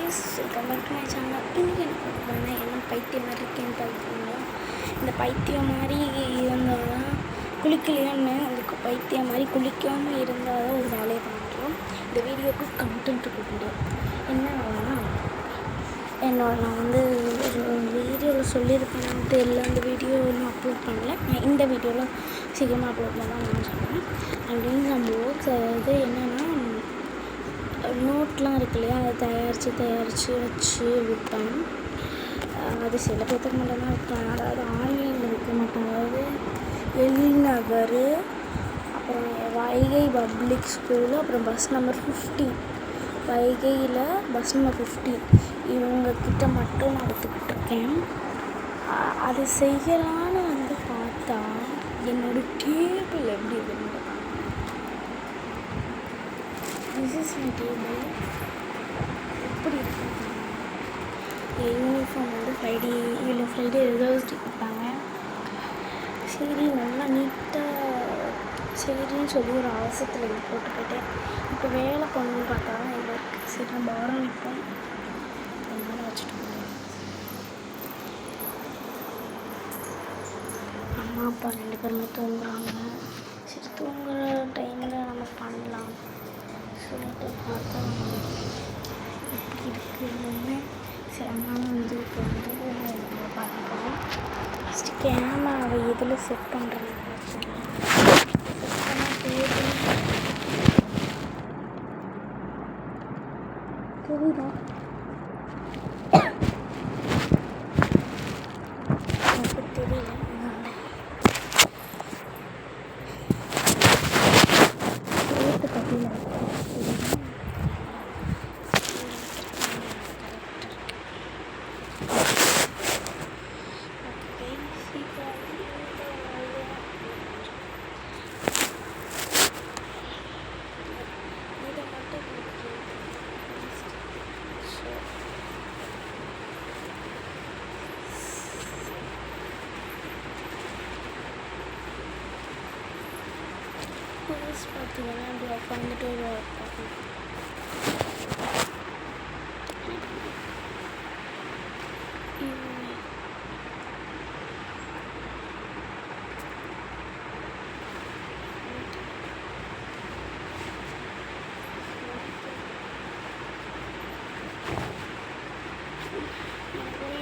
Guys, welcome back to my channel. இன்றைக்கி என்ன பார்க்க போகிறேன்னா, என்ன பைத்தியம் மாதிரி இருக்கேன்னு பார்க்குறீங்களா? இந்த பைத்தியம் மாதிரி இருந்தால் தான் குளிக்கலையோன்னு அந்த பைத்தியம் மாதிரி குளிக்காமல் இருந்தால் தான் ஒரு வேலையை பண்ணுறோம். இந்த வீடியோவுக்கு கண்டென்ட் கொடுக்குறோம். என்ன ஆகும்னா, நான் வந்து ஒரு வீடியோவில் சொல்லியிருப்பேன் தெரியல, அந்த வீடியோ இன்னும் அப்லோட் பண்ணல. நான் இந்த வீடியோவில் சீக்கிரமாக அப்லோட் பண்ணலாம் நான் சொல்கிறேன். அப்படின்னு நம்ம ஒர்க்ஸ் அதாவது என்னென்னா, நோட்லாம் இருக்கு இல்லையா, அதை தயாரித்து வச்சு விற்பேன். அது சில பேர்த்துக்கு மட்டும்தான் விற்பேன், அதாவது ஆன்லைனில் விற்க மாட்டேன். அதாவது எழில்நகர், அப்புறம் வைகை பப்ளிக் ஸ்கூலு, அப்புறம் பஸ் நம்பர் 50, வைகையில் பஸ் நம்பர் 50 இவங்கக்கிட்ட மட்டும் நான் விற்றுக்கிட்டுருக்கேன். அது செய்யலான்னு வந்து பார்த்தா என்னோடய டேபிள் எப்படி இருக்குன்னு திஸ் இஸ் மை டேபிள். எப்படி இருக்கு? என் யூனிஃபார்ம் வந்து ஃப்ரைடே ரிசர்வ்ஸ் கொடுப்பாங்க. சரி, நல்லா நீட்டாக சரின்னு சொல்லி ஒரு அவசரத்தில் இது போட்டுக்கிட்டேன். இப்போ வேலை பண்ணணும்னு பார்த்தா தான் எவ்வளோ இருக்குது. சரி, நம்ம ஆரம்பிப்போம். அதனால வச்சுட்டு அம்மா அப்பா 2 பேருமே தூங்குறாங்க. சரி, தூங்குகிற டைமில் நம்ம பண்ணலாம் சொல்லிட்டு பார்த்தா எப்படி இருக்குன்னு. சரி, அதனால வந்து இப்போ வந்து நம்ம பார்த்துக்கலாம். ஃபஸ்ட்டு கேமராவை எதில் செட் பண்ணுறேன்னு தெரியுதா? எனக்கு தெரியல. பார்த்தீங்கன்னா அப்படி உட்காந்துட்டு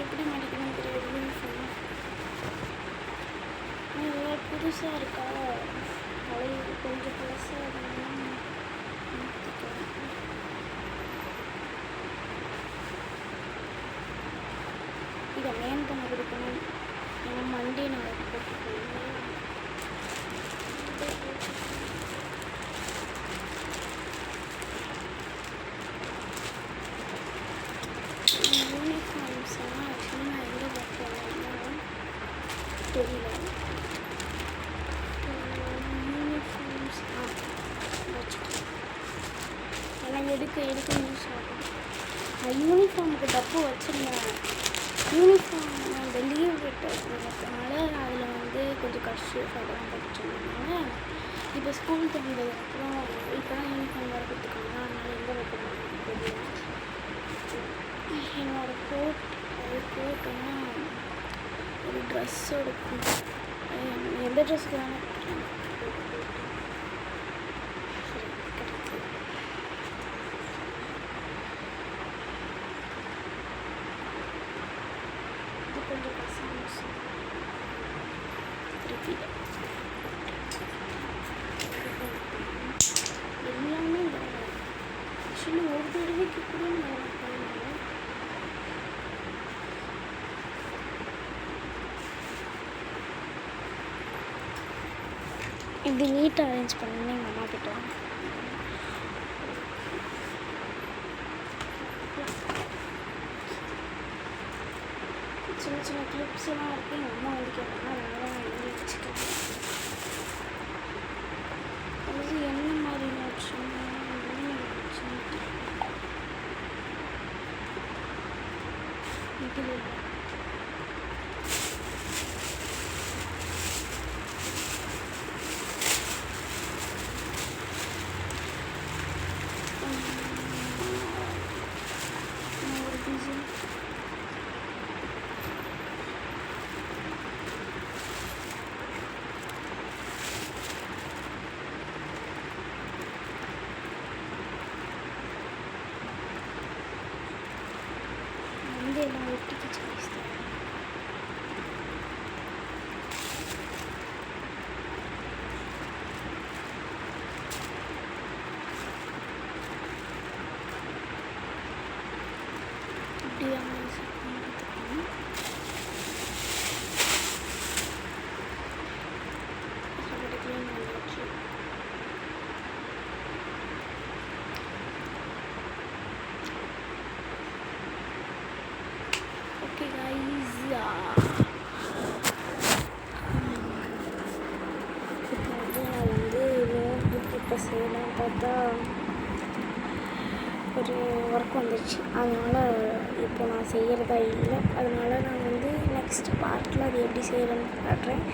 எப்படி மடிக்கணும்னு தெரியாது. யூனிஃபார்ம் புதுசாக இருக்கா, பழைய கொஞ்சம் புதுசாக இருந்தாலும் மாற்றிக்கலாம். இதை லேன் பண்ண கொடுக்கணும். ஏன்னா மண்டே நான் போட்டுக்கணும். யூனிஃபார்ம்ஸ் எல்லாம் ஆக்சுவலி நான் எங்கே பார்க்கணும்னா தெரியல. யூனிஃபார்ம்ஸ் வச்சுக்கேன். ஏன்னா எதுக்கு யூஸ் ஆகும். நான் யூனிஃபார்முக்கு டப்பு வச்சுருந்தேன். யூனிஃபார்ம் அந்த லீவ் விட்டதுனால அதில் வந்து கொஞ்சம் கஷ்டம் அதெல்லாம் படிச்சிருந்தாங்க. இப்போ ஸ்கூல் திறந்ததுக்கப்புறம் இப்போ தான் யூனிஃபார்ம் வர கொடுத்துருக்காங்க. அதனால் எங்கே வைக்கணும் தெரியல. என்னோடய கோட்டுன்னா ஒரு ட்ரெஸ்ஸோட எந்த ட்ரெஸ்ஸுக்கு வேணால் இது கொஞ்சம் கஷ்டம். எல்லாமே ஆக்சுவலி ஒரு தடவைக்கு கூட நான் இப்படி நீட்டாக அரேஞ்ச் பண்ணி எங்கள் அம்மா கிட்ட சின்ன சின்ன கிளிப்ஸ் எல்லாம் இருக்குது. எங்கள் அம்மா வந்து கேட்டாங்க, அதனால நான் எழுதி வச்சுக்கிறேன். அது என்ன மாதிரி நோட்ஸ் இதில் இல்லை. வந்து எல்லாம் ஒட்டிக்கிச்சு. இப்படி ஓகே கைஸ், இப்போ வந்து நான் வந்து நோட் புக் இப்போ செய்யலாம் பார்த்தா ஒரு ஒர்க் வந்துடுச்சு. அதனால் இப்போ நான் செய்கிறதா இல்லை. அதனால் நான் வந்து நெக்ஸ்ட் பார்ட்டில் அது எப்படி செய்கிறேன்னு காட்டுறேன்.